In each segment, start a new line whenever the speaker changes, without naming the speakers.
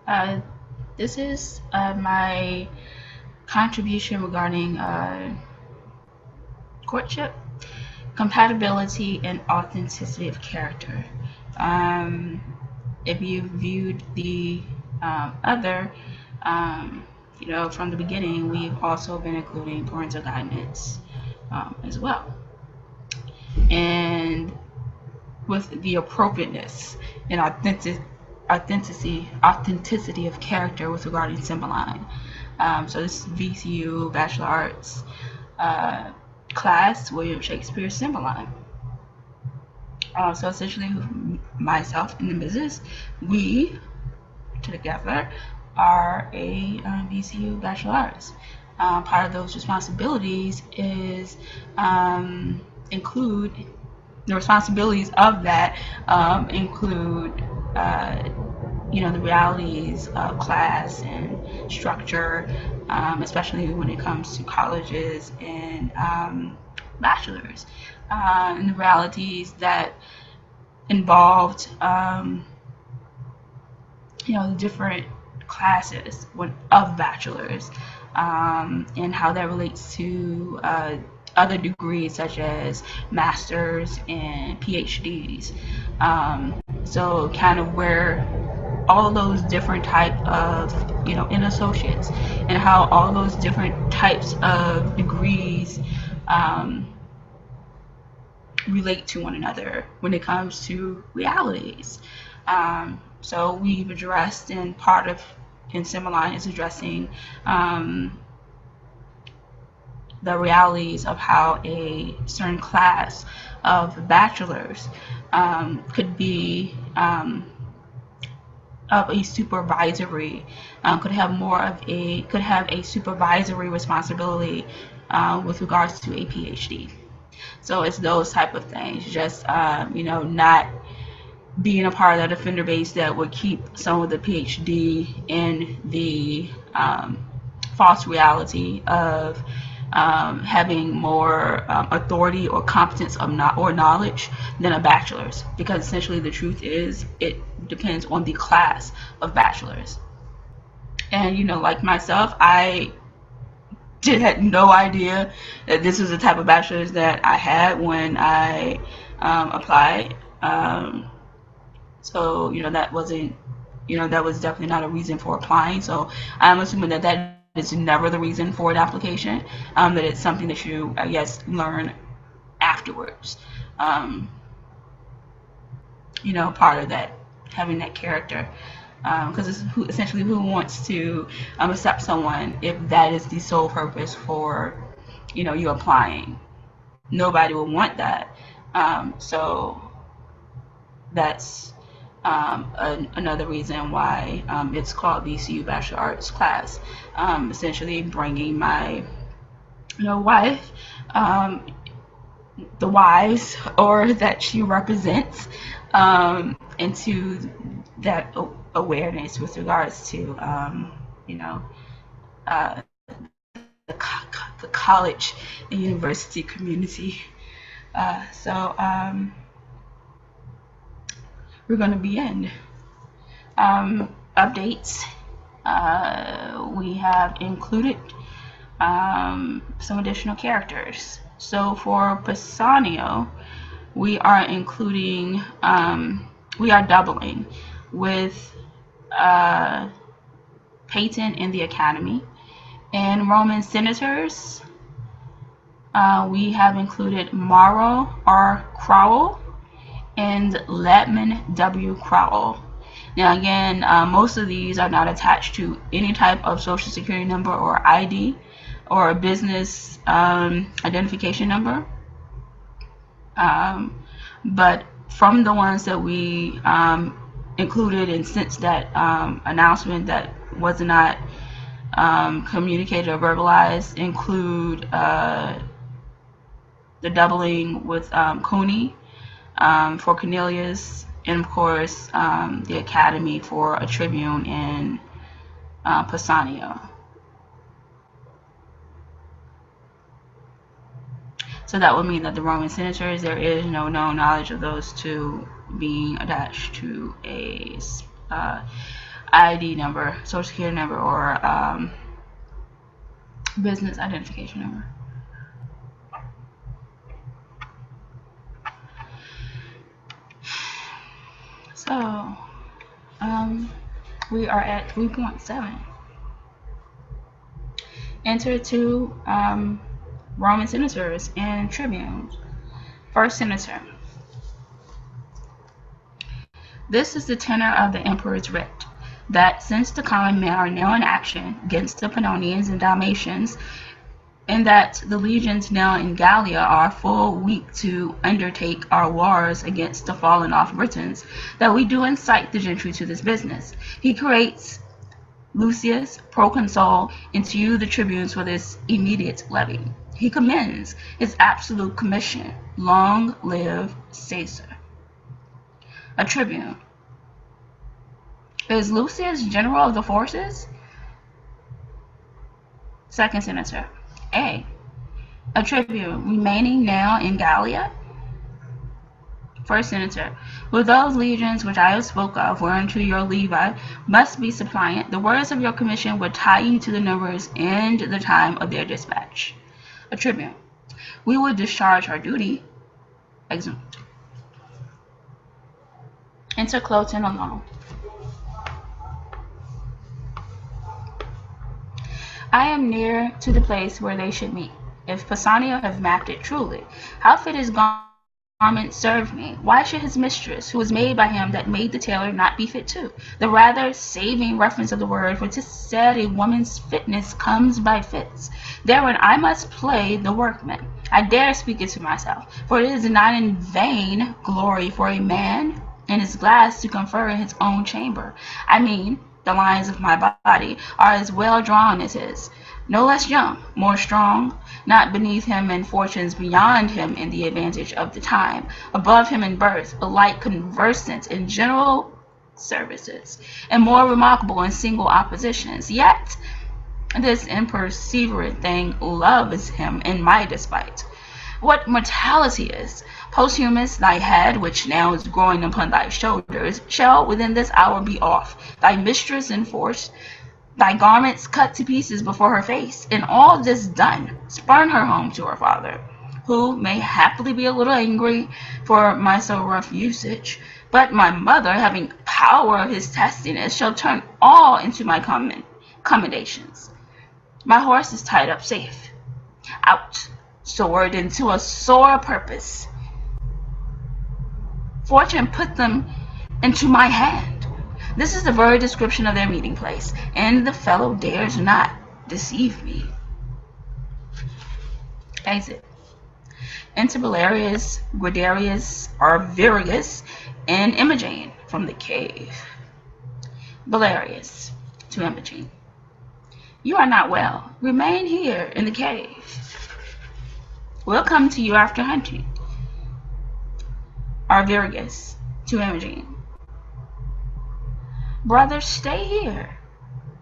Uh, this is my contribution regarding courtship, compatibility, and authenticity of character. Um, if you viewed the other, um, from the beginning, we've also been including parental guidance as well. And with the appropriateness and authenticity of character with regarding Cymbeline. So this is VCU Bachelor Arts class, William Shakespeare Cymbeline. So essentially, myself and the business, we together are a VCU Bachelor Arts. Part of those responsibilities is include the responsibilities of that include the realities of class and structure, especially when it comes to colleges and bachelors, and the realities that involved the different classes of bachelors, and how that relates to other degrees such as masters and PhDs. So kind of where all those different type of in associates, and how all those different types of degrees relate to one another when it comes to realities. So we've addressed, and part of in Cymbeline is addressing the realities of how a certain class of bachelors could be of a supervisory, could have a supervisory responsibility with regards to a PhD. So it's those type of things, just not being a part of that offender base that would keep some of the PhD in the false reality of having more authority or competence or knowledge than a bachelor's, because essentially the truth is it depends on the class of bachelors. And like myself, I had no idea that this was the type of bachelor's that I had when I applied. So that wasn't, that was definitely not a reason for applying. So I'm assuming that is never the reason for an application, that it's something that you, I guess, learn afterwards. Part of that, having that character, because it's essentially who wants to accept someone if that is the sole purpose for you applying. Nobody will want that. So that's another reason why it's called VCU Bachelor Arts class. Essentially bringing my wife, the wives or that she represents, into that awareness with regards to the college and university community. So we're going to begin. Updates. We have included some additional characters. So for Bassanio, we are including, we are doubling with Peyton in the Academy. And Roman senators, we have included Morrow R. Crowell and Latman W. Crowell. Now again, most of these are not attached to any type of social security number or ID or a business identification number. But from the ones that we included, and since that announcement that was not communicated or verbalized, include the doubling with Cooney for Cornelius, and of course the Academy for a Tribune in Bassanio. So that would mean that the Roman senators, there is no known knowledge of those two being attached to a ID number, social security number, or business identification number. So we are at 3.7. Enter two Roman senators and tribunes. First senator. This is the tenor of the emperor's writ, that since the common men are now in action against the Pannonians and Dalmatians, and that the legions now in Gallia are full weak to undertake our wars against the fallen off Britons, that we do incite the gentry to this business. He creates Lucius proconsul, and to you the tribunes for this immediate levy. He commends his absolute commission. Long live Caesar. A tribune. Is Lucius general of the forces? Second senator. A tribune, remaining now in Gallia? First senator. With those legions which I have spoke of, whereunto your levi must be suppliant, the words of your commission would tie you to the numbers and the time of their dispatch. A tribune. We would discharge our duty. Exeunt. Enter Cloten alone. I am near to the place where they should meet. If Pausanias have mapped it truly, how fit his garment serve me? Why should his mistress, who was made by him that made the tailor, not be fit too? The rather saving reference of the word, for 'tis said a woman's fitness comes by fits. Therein I must play the workman. I dare speak it to myself, for it is not in vain glory for a man in his glass to confer in his own chamber. I mean, the lines of my body are as well drawn as his, no less young, more strong, not beneath him in fortunes, beyond him in the advantage of the time, above him in birth, alike conversant in general services, and more remarkable in single oppositions. Yet this imperseverant thing loves him in my despite. What mortality is! Posthumus, thy head, which now is growing upon thy shoulders, shall within this hour be off, thy mistress enforced, thy garments cut to pieces before her face, and all this done, spurn her home to her father, who may happily be a little angry for my so rough usage, but my mother, having power of his testiness, shall turn all into my commendations. My horse is tied up safe. Out, sword, into a sore purpose. Fortune put them into my hand. This is the very description of their meeting place, and the fellow dares not deceive me. Exit. Enter Belarius, Guiderius, Arviragus, and Imogen from the cave. Belarius to Imogen. You are not well. Remain here in the cave. We'll come to you after hunting. Arviragus to Imogen. Brothers, stay here.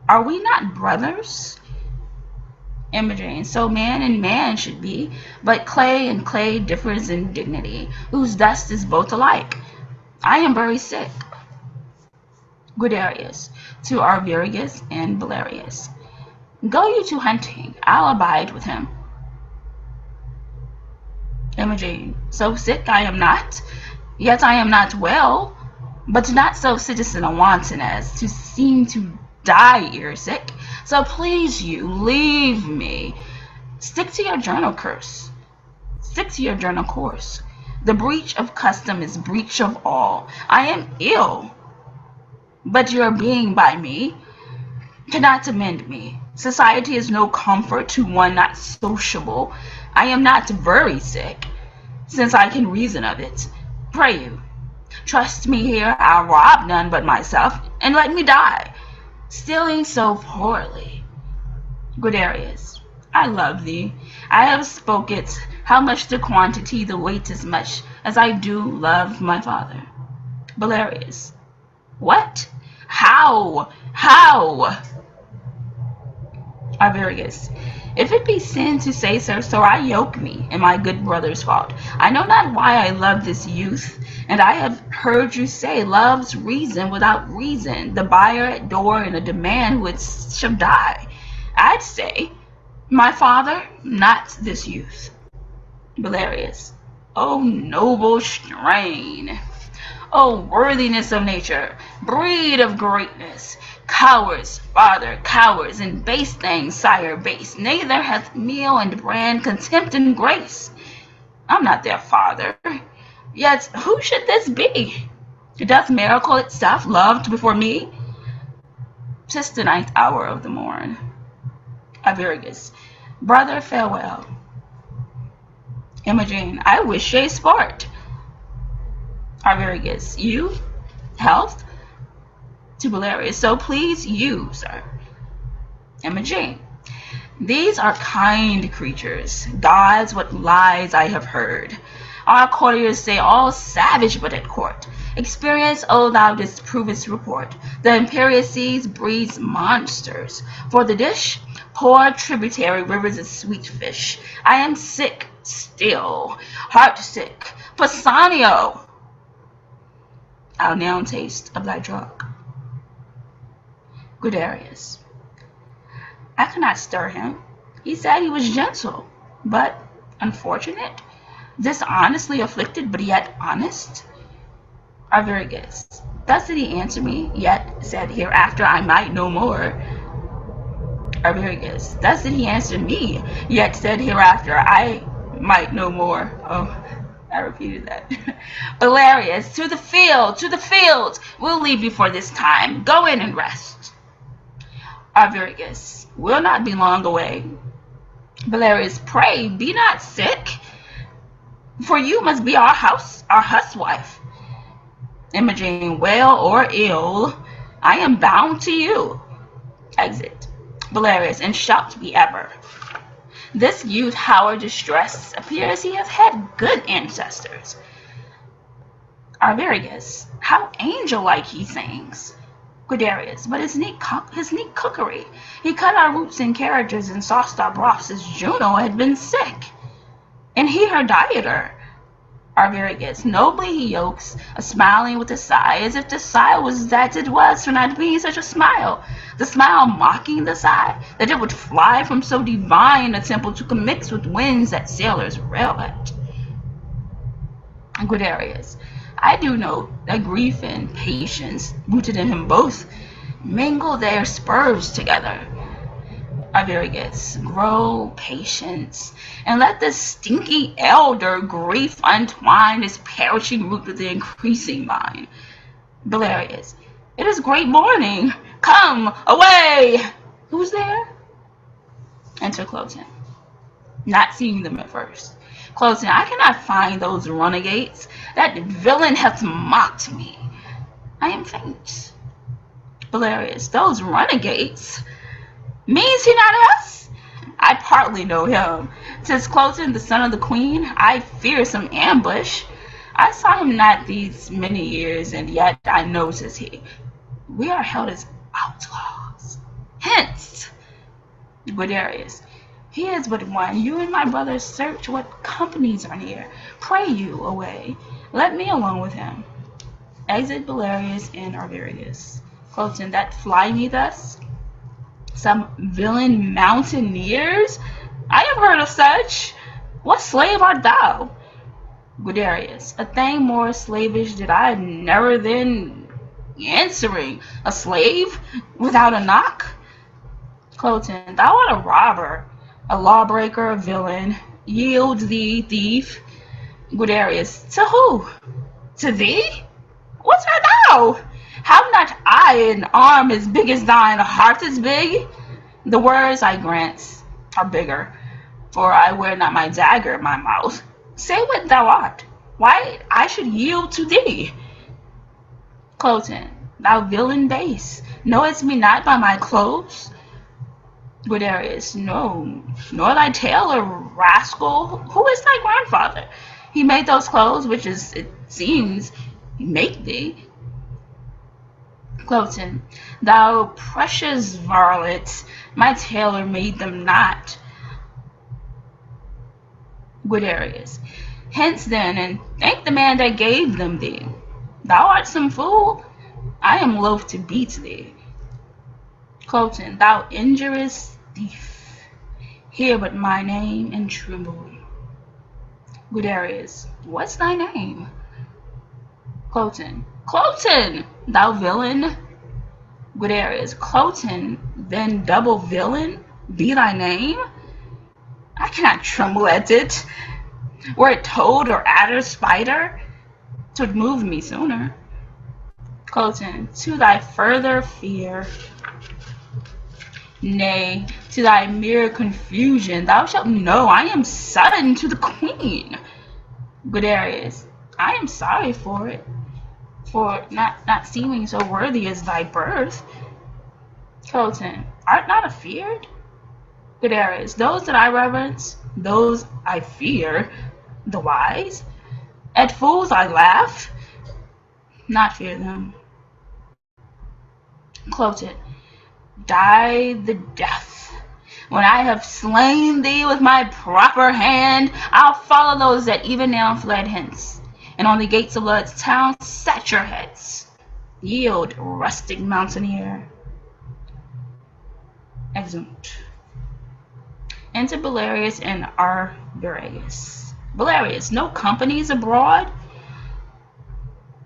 Are we not brothers? Imogen. So man and man should be, but clay and clay differs in dignity, whose dust is both alike. I am very sick. Guiderius to Arviragus and Belarius. Go you to hunting. I'll abide with him. Imogen. So sick I am not, yet I am not well, but not so citizen a wanton as to seem to die ere sick. So please you, leave me. Stick to your journal curse. Stick to your journal course. The breach of custom is breach of all. I am ill, but your being by me cannot amend me. Society is no comfort to one not sociable. I am not very sick, since I can reason of it. Pray you, trust me here. I'll rob none but myself, and let me die, stealing so poorly. Guiderius. I love thee. I have spoke it. How much the quantity, the weight as much as I do love my father. Belarius. What? How? Arviragus. If it be sin to say so I yoke me, and my good brother's fault. I know not why I love this youth, and I have heard you say love's reason without reason, the buyer at door and a demand which shall die. I'd say, my father, not this youth. Belarius. O noble strain! O worthiness of nature, breed of greatness! Cowards, father, cowards, and base things, sire, base. Neither hath meal and brand, contempt and grace. I'm not their father. Yet who should this be? Doth miracle itself loved before me? 'Tis the 9th hour of the morn. Arviragus. Brother, farewell. Imogen. I wish ye sport. Arviragus. You? Health? To Belarius. So please you, sir. Imogen. These are kind creatures. Gods, what lies I have heard. Our courtiers say all savage but at court. Experience, oh, thou disprovest report. The imperious seas breeds monsters. For the dish, pour tributary rivers of sweet fish. I am sick still, heart sick. Pasanio! I'll now taste of thy drug. Guiderius. I could not stir him. He said he was gentle, but unfortunate, dishonestly afflicted, but yet honest. Arviragus. Thus did he answer me, yet said hereafter I might no more. Arviragus. Thus did he answer me, yet said hereafter I might no more. Oh, I repeated that. Belarius. To the field, to the field! We'll leave you for this time. Go in and rest. Arviragus. Will not be long away. Belarius. Pray, be not sick, for you must be our housewife. Imogen. Well or ill, I am bound to you. Exit. Belarius. And shalt be ever. This youth, however distressed, appears he hath had good ancestors. Arviragus. How angel-like he sings. Guiderius. But his neat cookery. He cut our roots and characters and sauced our broths as Juno had been sick. And he her dieter. Arviragus. Nobly he yokes, a smiling with a sigh, as if the sigh was that it was for not being such a smile, the smile mocking the sigh, that it would fly from so divine a temple to commix with winds that sailors rail at. Guiderius. I do know that grief and patience, rooted in him both, mingle their spurs together. Arviragus. Grow patience, and let the stinky elder grief untwine his perishing root with the increasing vine. Belarius. It is great morning. Come, away! Who's there? Enter Cloten. Not seeing them at first. Cloten. I cannot find those runagates. That villain hath mocked me. I am faint. Belarius. Those runagates? Means he not us? I partly know him. 'Tis Cloten, the son of the queen. I fear some ambush. I saw him not these many years, and yet I know 'tis he. We are held as outlaws. Hence! Guiderius. He is but one. You and my brother search what companies are near. Pray you away. Let me alone with him. Exit Belarius and Arviragus. Cloten. That fly me thus? Some villain mountaineers? I have heard of such. What slave art thou? Guiderius. A thing more slavish did I never then answering. A slave without a knock? Cloten. Thou art a robber, a lawbreaker, a villain. Yield thee, thief. Guiderius. To who? To thee? What art thou? Have not I an arm as big as thine, a heart as big? The words, I grant, are bigger, for I wear not my dagger in my mouth. Say what thou art. Why I should yield to thee? Cloten. Thou villain base, knowest me not by my clothes? Guiderius. No, nor thy tailor, rascal. Who is thy grandfather? He made those clothes which, as it seems, make thee. Cloten, thou precious varlet, my tailor made them not. Guiderius, hence then, and thank the man that gave them thee. Thou art some fool, I am loath to beat thee. Cloten, thou injurious thief, hear but my name and tremble. Guiderius, what's thy name? Cloten, Cloten, thou villain. Guiderius, Cloten, then double villain, be thy name? I cannot tremble at it. Were it toad or adder, spider, 'twould move me sooner. Cloten, to thy further fear, nay, to thy mere confusion, thou shalt know I am son to the queen. Guiderius, I am sorry for it, for not seeming so worthy as thy birth. Cloten, art not afeared? Guiderius, those that I reverence, those I fear, the wise. At fools I laugh, not fear them. Cloten, die the death. When I have slain thee with my proper hand, I'll follow those that even now fled hence, and on the gates of Lud's town set your heads. Yield, rustic mountaineer. Exeunt. Enter Belarius and Arviragus. Belarius, no companies abroad?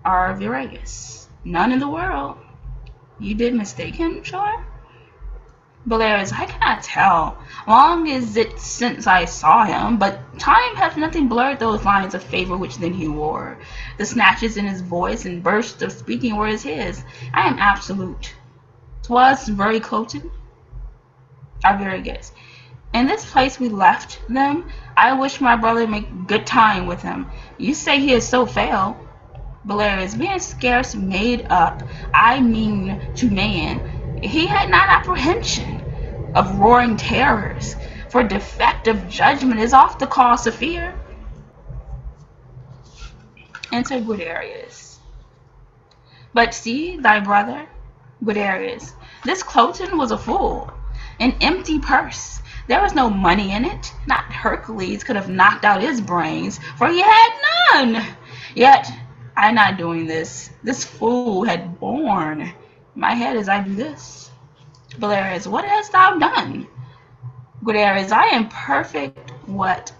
Arviragus, none in the world. You did mistake him, sure? Belarius, I cannot tell. Long is it since I saw him, but time hath nothing blurred those lines of favor which then he wore. The snatches in his voice and bursts of speaking were as his. I am absolute. 'Twas very Cloten. Arviragus, in this place we left them. I wish my brother make good time with him. You say he is so fail. Belarius, being scarce made up, I mean to man, he had not apprehension of roaring terrors, for defect of judgment is oft the cause of fear. Enter Guiderius. But see thy brother, Guiderius, this Cloten was a fool, an empty purse. There was no money in it. Not Hercules could have knocked out his brains, for he had none. Yet I not doing this. This fool had borne my head as I do this. Belarius, what hast thou done? Guiderius, I am perfect. What?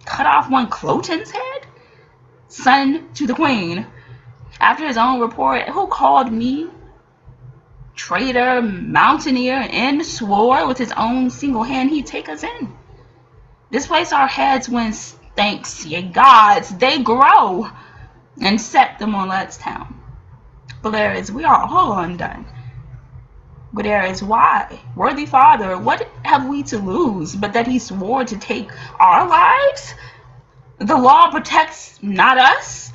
Cut off one Cloten's head? Son to the queen. After his own report, who called me traitor, mountaineer, and swore with his own single hand he'd take us in. Displace our heads when, thanks ye gods, they grow, and set them on Lud's town. Belarius, we are all undone. Guiderius, why? Worthy father, what have we to lose, but that he swore to take our lives? The law protects not us.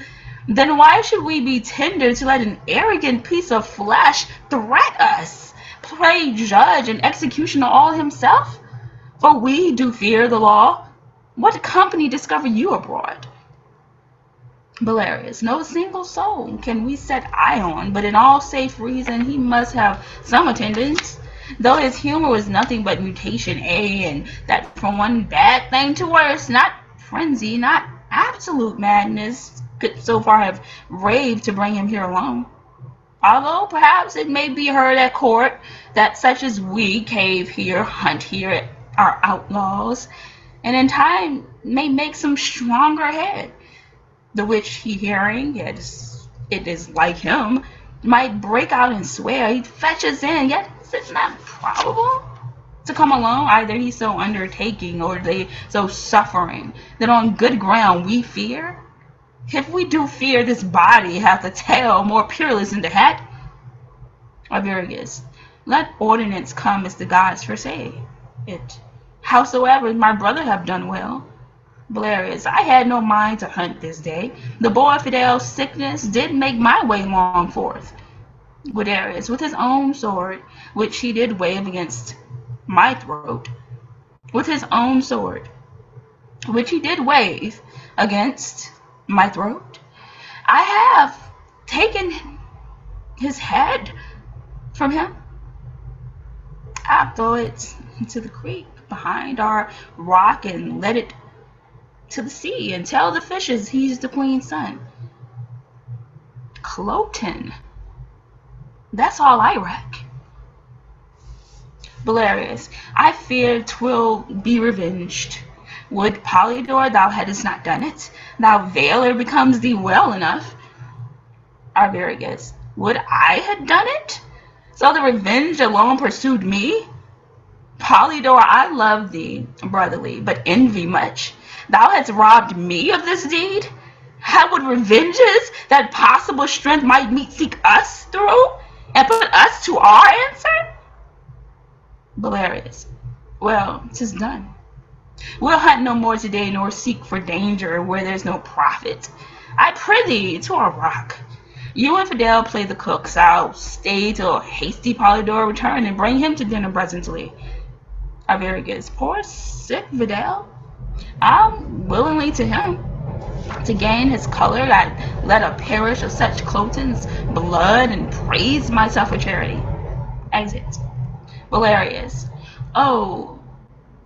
Then why should we be tender to let an arrogant piece of flesh threat us, play judge and executioner all himself? For we do fear the law. What company discover you abroad? Belarius, no single soul can we set eye on, but in all safe reason he must have some attendance, though his humor was nothing but mutation and that from one bad thing to worse, not frenzy, not absolute madness, could so far have raved to bring him here alone. Although perhaps it may be heard at court that such as we cave here, hunt here, are outlaws, and in time may make some stronger head, the which he hearing, it is like him, might break out and swear he'd fetch us in, yet is it not probable to come alone? Either he's so undertaking, or they so suffering, that on good ground we fear. If we do fear, this body hath a tail more peerless than the head. Arviragus, let ordinance come as the gods foresay it. Howsoever, my brother have done well. Belarius, I had no mind to hunt this day. The boy Fidel's sickness did make my way long forth. Guiderius, with his own sword, which he did wave against my throat, with his own sword, which he did wave against my throat, I have taken his head from him. I throw it into the creek behind our rock and let it to the sea and tell the fishes he's the queen's son. Cloten. That's all I reck. Belarius, I fear 'twill be revenged. Would Polydore thou hadst not done it, thou valour becomes thee well enough. Arviragus, would I had done it? So the revenge alone pursued me? Polydore, I love thee brotherly, but envy much. Thou hadst robbed me of this deed? How would revenges that possible strength might meet seek us through, and put us to our answer? Belarius, well, 'tis done. We'll hunt no more today, nor seek for danger where there's no profit. I prithee to our rock. You and Fidel play the cooks. I'll stay till hasty Polydore return and bring him to dinner presently. Arviragus, poor sick Fidel. I'll willingly to him. To gain his color, I'd let a parish of such Cloten's blood and praise myself for charity. Exit. Belarius, oh,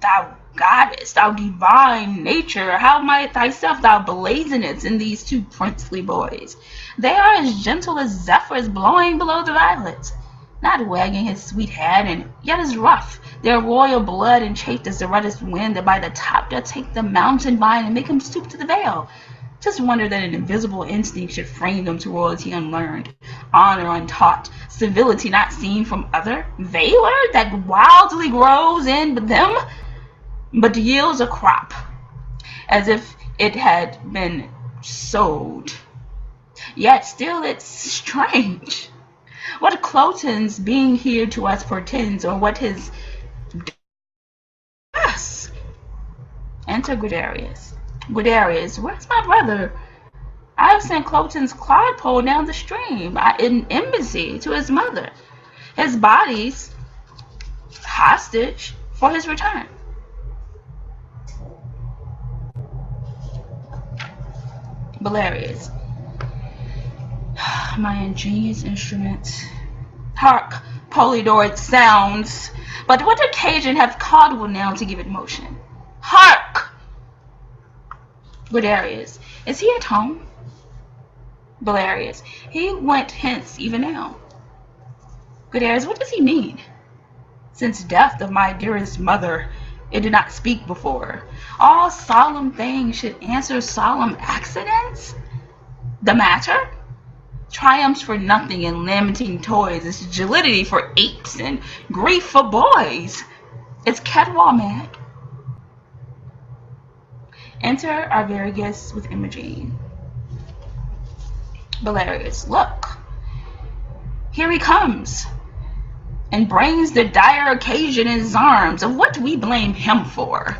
thou goddess, thou divine nature, how might thyself thou blazonest in these two princely boys? They are as gentle as zephyrs blowing below the violets, not wagging his sweet head, and yet as rough, their royal blood and chafed as the reddest wind that by the top doth take the mountain vine and make him stoop to the vale. Just wonder that an invisible instinct should frame them to royalty unlearned, honor untaught, civility not seen from other, valor that wildly grows in them, but yields a crop, as if it had been sowed. Yet still it's strange. What Cloten's being here to us portends, or what his us. Enter Guiderius. Guiderius, where's my brother? I have sent Cloten's clodpole down the stream in embassy to his mother. His body's hostage for his return. Belarius, my ingenious instrument. Hark, Polydore, it sounds. But what occasion hath Caldwell now to give it motion? Hark! Guiderius, is he at home? Belarius, he went hence even now. Guiderius, what does he mean? Since death of my dearest mother, it did not speak before. All solemn things should answer solemn accidents? The matter? Triumphs for nothing and lamenting toys, it's agility for apes and grief for boys. It's Cadwal mad. Enter Arviragus with Imogene. Belarius, look, here he comes, and brings the dire occasion in his arms. Of what we blame him for?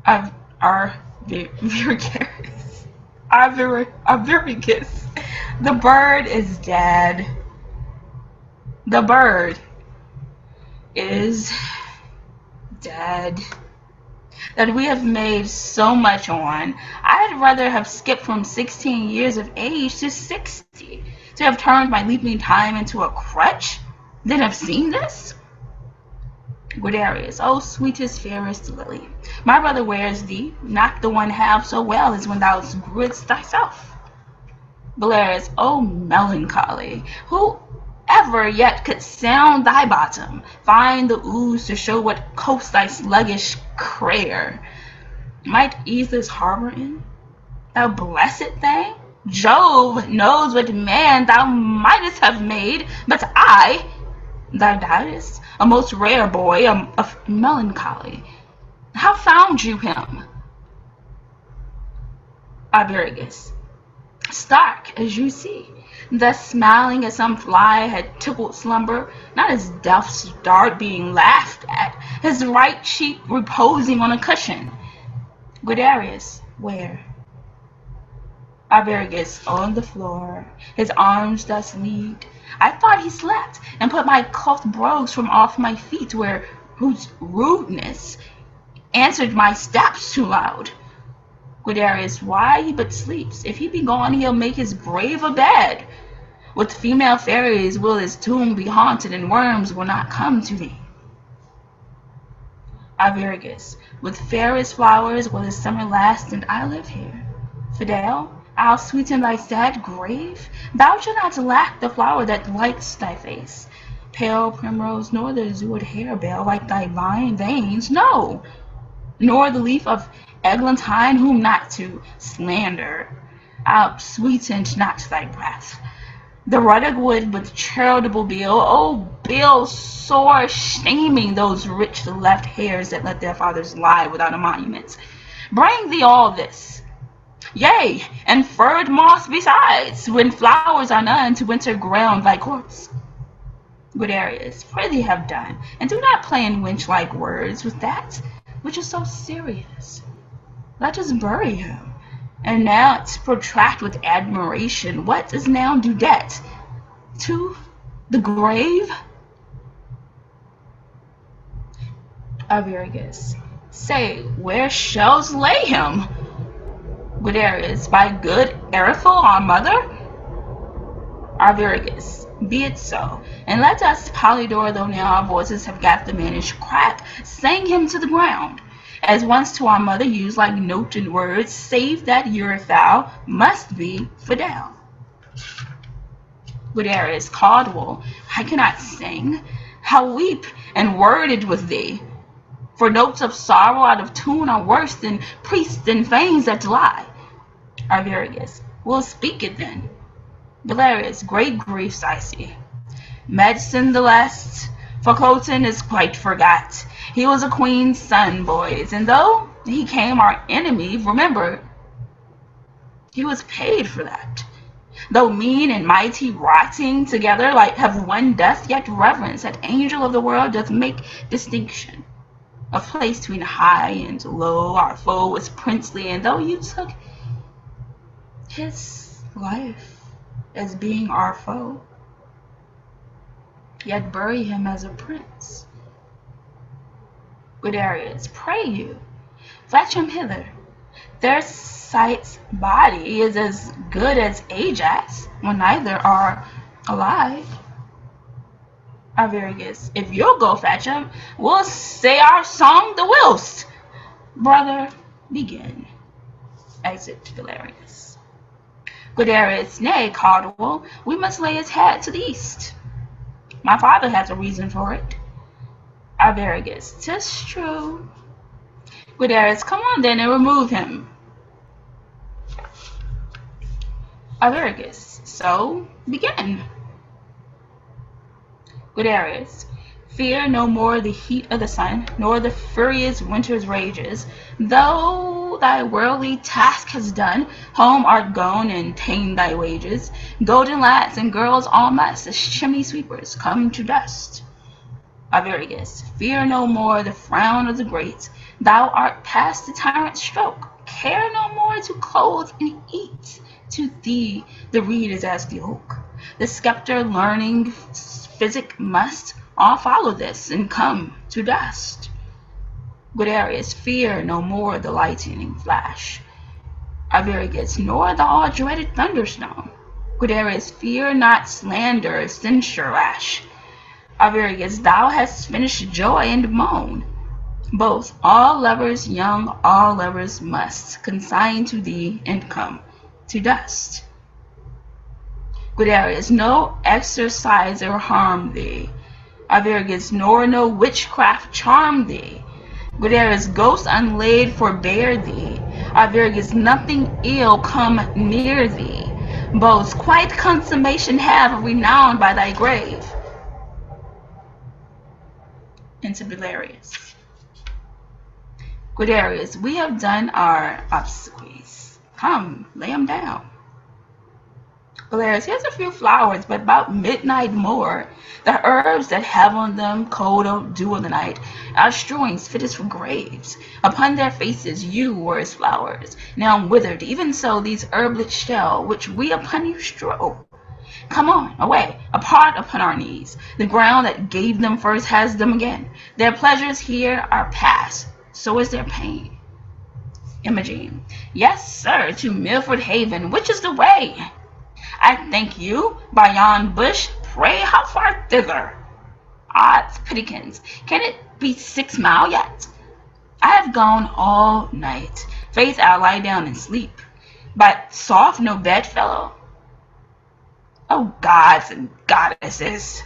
Arviragus, the bird is dead. The bird is dead. That we have made so much on. I'd rather have skipped from 16 years of age to 60, to have turned my leaping time into a crutch, than have seen this. Guiderius, oh sweetest, fairest lily, my brother wears thee, not the one half so well as when thou grewest thyself. Belarius, oh melancholy, who ever yet could sound thy bottom, find the ooze to show what coast thy sluggish crare might ease this harbor in? Thou blessed thing, Jove knows what man thou mightest have made, but I, thou doubtest, a most rare boy of melancholy. How found you him? Arviragus, stark as you see, thus smiling as some fly had tickled slumber, not as death's dart being laughed at, his right cheek reposing on a cushion. Guiderius, where? Arviragus, on the floor, his arms thus leaned. I thought he slept, and put my cloth brogues from off my feet, whose rudeness answered my steps too loud. Guiderius, why he but sleeps? If he be gone, he'll make his grave a bed. With female fairies will his tomb be haunted, and worms will not come to thee. Arviragus, with fairest flowers will his summer last, and I live here. Fidel, I'll sweeten thy sad grave. Thou shalt not lack the flower that lights thy face, pale primrose, nor the azure harebell like thy veins, no, nor the leaf of eglantine, whom not to slander, sweetened not thy breath. The ruddock wood with charitable bill, oh bill, sore shaming those rich left hairs that let their fathers lie without a monument. Bring thee all this, yea, and furred moss besides, when flowers are none to winter ground thy corpse. Guiderius, prithee have done, and do not play in wench-like words with that which is so serious. Let us bury him. And now it's protract with admiration. What is now due debt? To the grave? Arviragus, say, where shall lay him? Guiderius, by good Eriphil, our mother? Arviragus, be it so, and let us, Polydore, though now our voices have got the mannish crack, sing him to the ground, as once to our mother used like note and words, save that Eurythal must be Fidel. Guiderius, Caldwell, I cannot sing, how weep and worded with thee, for notes of sorrow out of tune are worse than priests and fanes that lie. Arviragus, we'll speak it then. Galerius, great griefs I see. Medicine the less, for Cloten is quite forgot. He was a queen's son, boys, and though he came our enemy, remember, he was paid for that. Though mean and mighty rotting together like have one doth, yet reverence that angel of the world doth make distinction. A place between high and low, our foe was princely, and though you took his life as being our foe, yet bury him as a prince. Guiderius, pray you, fetch him hither. Their sight's body is as good as Ajax, when neither are alive. Arviragus, if you'll go fetch him, we'll say our song the whilst. Brother, begin. Exit Galerius. Guiderius, nay, Caldwell, we must lay his head to the east. My father has a reason for it. Arviragus, 'tis true. Guiderius, come on then and remove him. Arviragus, so begin. Guiderius, fear no more the heat of the sun, nor the furious winter's rages. Though thy worldly task has done, home art gone and ta'en thy wages. Golden lads and girls all must, as chimney sweepers, come to dust. Arviragus, fear no more the frown of the great. Thou art past the tyrant's stroke. Care no more to clothe and eat. To thee the reed is as the oak. The scepter, learning, physic must all follow this and come to dust. Guiderius, fear no more the lightning flash. Arviragus, nor the all-dreaded thunderstorm. Guiderius, fear not slander, censure rash. Arviragus, thou hast finished joy and moan. Both, all lovers young, all lovers must consign to thee and come to dust. Guiderius, no exerciser harm thee. Arviragus, nor no witchcraft charm thee. Guiderius, ghosts unlaid forbear thee. Arviragus, nothing ill come near thee. Both, quite consummation have renowned by thy grave. Into Belarius. Guiderius, we have done our obsequies. Come, lay them down. Belarius, here's a few flowers, but about midnight more. The herbs that have on them cold dew of the night are strewings fittest for graves. Upon their faces you were as flowers, now withered. Even so these herblets shall, which we upon you strew. Come on, away, apart upon our knees. The ground that gave them first has them again. Their pleasures here are past, so is their pain. Imogene, yes, sir, to Milford Haven, which is the way? I thank you, by yon bush, pray how far thither? Odds pitikins, can it be 6 mile yet? I have gone all night. Faith, I'll lie down and sleep. But soft no bedfellow? Oh, gods and goddesses!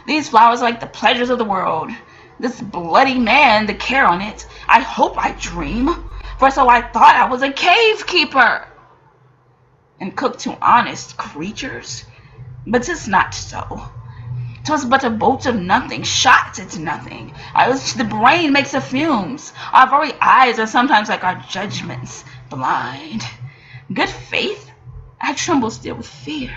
These flowers are like the pleasures of the world. This bloody man, the care on it. I hope I dream, for so I thought I was a cave keeper, and cook to honest creatures. But 'tis not so. 'Twas but a bolt of nothing, shot at nothing. The brain makes the fumes. Our very eyes are sometimes like our judgments, blind. Good faith, I tremble still with fear.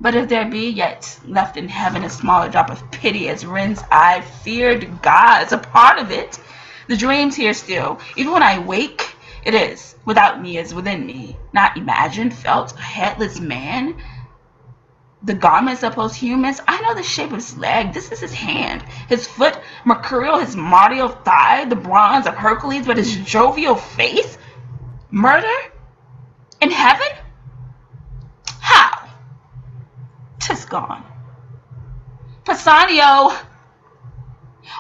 But if there be yet left in heaven a smaller drop of pity as rends I feared gods, a part of it, the dream's here still. Even when I wake, it is, without me as within me, not imagined, felt, a headless man. The garments of posthumous, I know the shape of his leg, this is his hand, his foot mercurial, his martial thigh, the bronze of Hercules, but his jovial face? Murder? In heaven? How? 'Tis gone. Pisanio!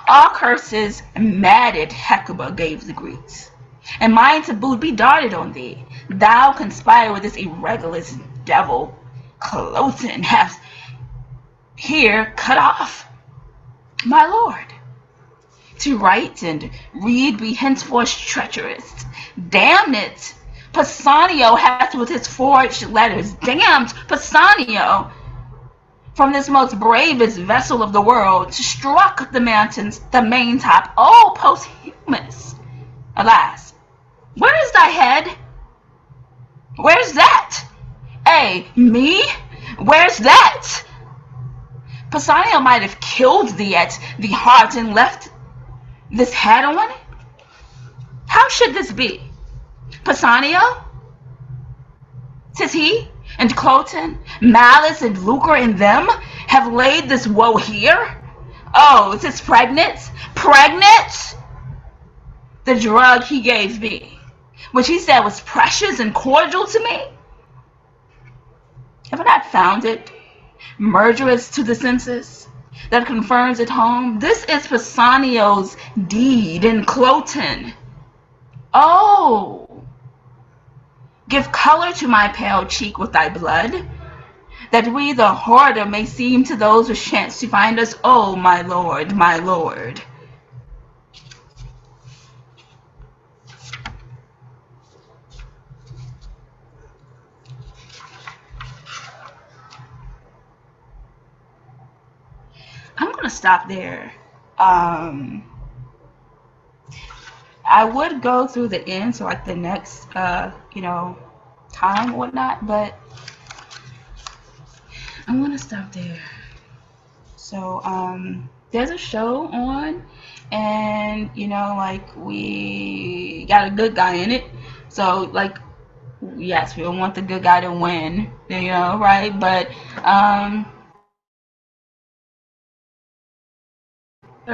All curses, madded Hecuba gave the Greeks, and mine to boot be darted on thee. Thou conspire with this irregulous devil, Cloten, hast here cut off, my lord. To write and read be henceforth treacherous. Damn it! Pisanio hath with his forged letters damned Pisanio from this most bravest vessel of the world, struck the mountains, the main top. Oh, posthumous! Alas, where is thy head? Where's that? Me? Where's that? Pisanio might have killed thee at the heart and left this head on? How should this be? Pisanio? 'Tis he, and Cloten, malice and lucre in them, have laid this woe here? Oh, 'tis pregnant? Pregnant? The drug he gave me, which he said was precious and cordial to me? Have I not found it, murderous to the senses, that confirms at home? This is Pisanio's deed in Cloten. Oh! Give color to my pale cheek with thy blood, that we the harder may seem to those who chance to find us. Oh, my lord, my lord. I'm gonna stop there. I would go through the end, so like the next, time or whatnot, but I'm gonna stop there. So, there's a show on, and we got a good guy in it. So, yes, we don't want the good guy to win, right? But,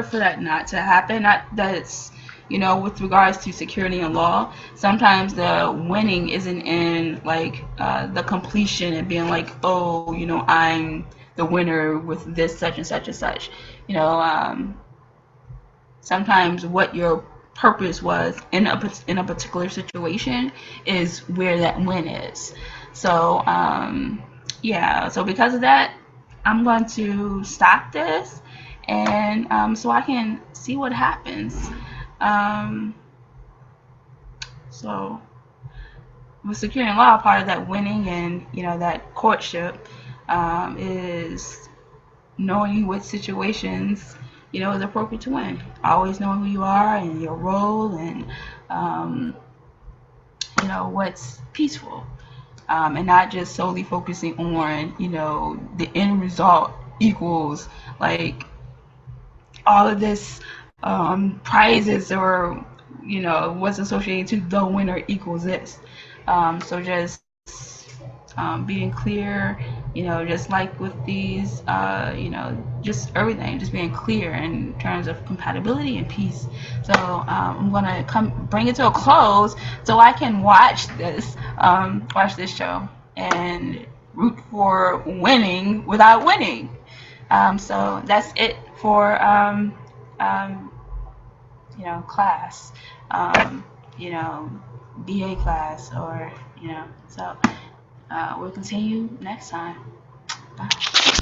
for that not to happen, not that it's with regards to security and law, sometimes the winning isn't in the completion and being like, oh, I'm the winner with this such and such and such. Sometimes what your purpose was in a particular situation is where that win is. So yeah, so because of that, I'm going to stop this, and so I can see what happens. So with security and law, part of that winning and that courtship is knowing what situations is appropriate to win. Always knowing who you are and your role, and what's peaceful, and not just solely focusing on the end result equals all of this prizes, or what's associated to the winner equals this. So just being clear, just like with these, just everything, just being clear in terms of compatibility and peace. So I'm gonna bring it to a close so I can watch this show and root for winning without winning. So that's it for class, BA class, or so we'll continue next time. Bye.